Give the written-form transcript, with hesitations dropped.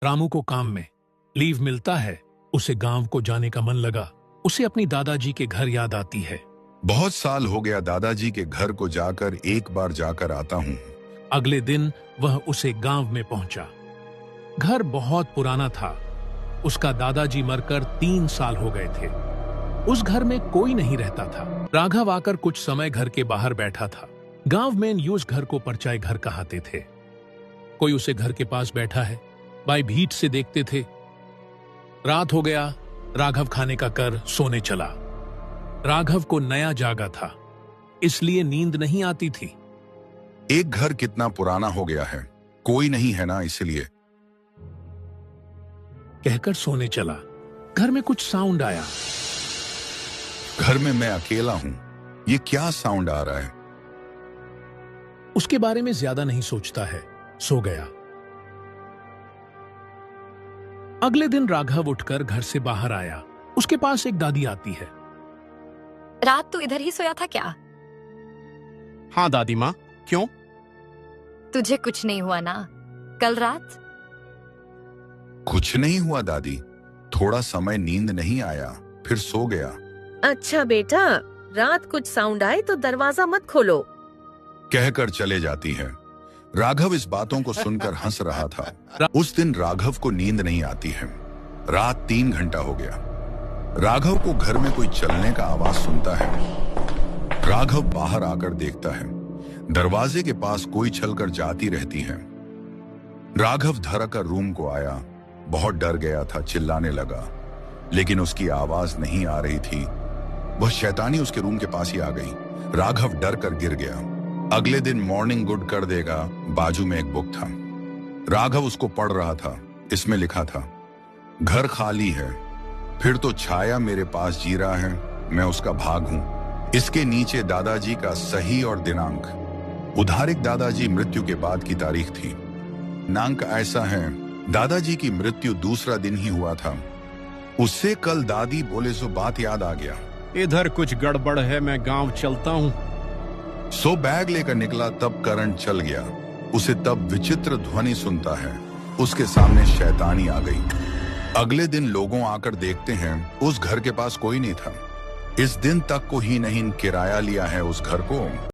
रामू को काम में लीव मिलता है। उसे गांव को जाने का मन लगा। उसे अपनी दादाजी के घर याद आती है। बहुत साल हो गया दादाजी के घर को जाकर एक बार जाकर आता हूँ। अगले दिन वह उसे गांव में पहुंचा। घर बहुत पुराना था। उसका दादाजी मरकर 3 साल हो गए थे। उस घर में कोई नहीं रहता था। राघव आकर कुछ समय घर के बाहर बैठा था। गांव में यूं घर को परचाई घर कहते थे। कोई उसे घर के पास बैठा है भाई भीट से देखते थे। रात हो गया। राघव खाने का कर सोने चला। राघव को नया जागा था, इसलिए नींद नहीं आती थी। एक घर कितना पुराना हो गया है, कोई नहीं है ना, इसलिए कहकर सोने चला। घर में कुछ साउंड आया। घर में मैं अकेला हूं, ये क्या साउंड आ रहा है? उसके बारे में ज्यादा नहीं सोचता है, सो गया। अगले दिन राघव उठकर घर से बाहर आया। उसके पास एक दादी आती है। रात तू इधर ही सोया था क्या? हाँ दादी माँ, क्यों? तुझे कुछ नहीं हुआ ना कल रात? कुछ नहीं हुआ दादी, थोड़ा समय नींद नहीं आया, फिर सो गया। अच्छा बेटा, रात कुछ साउंड आए तो दरवाजा मत खोलो, कहकर चले जाती है। राघव इस बातों को सुनकर हंस रहा था। उस दिन राघव को नींद नहीं आती है। रात 3 घंटा हो गया। राघव को घर में कोई चलने का आवाज सुनता है। राघव बाहर आकर देखता है, दरवाजे के पास कोई चलकर जाती रहती है। राघव धड़कर रूम को आया। बहुत डर गया था, चिल्लाने लगा, लेकिन उसकी आवाज नहीं आ रही थी। वह शैतानी उसके रूम के पास ही आ गई। राघव डर कर गिर गया। अगले दिन मॉर्निंग गुड कर देगा बाजू में एक बुक था। राघव उसको पढ़ रहा था। इसमें लिखा था, घर खाली है, फिर तो छाया मेरे पास जी रहा है, मैं उसका भाग हूं। इसके नीचे दादाजी का सही और दिनांक। उधारिक दादाजी मृत्यु के बाद की तारीख थी। दिनांक ऐसा है, दादाजी की मृत्यु दूसरा दिन ही हुआ था। उससे कल दादी बोले सो बात याद आ गया। इधर कुछ गड़बड़ है, मैं गांव चलता हूँ। सो बैग लेकर निकला, तब करंट चल गया। उसे तब विचित्र ध्वनि सुनता है। उसके सामने शैतानी आ गई। अगले दिन लोगों आकर देखते हैं, उस घर के पास कोई नहीं था। इस दिन तक को ही नहीं किराया लिया है उस घर को।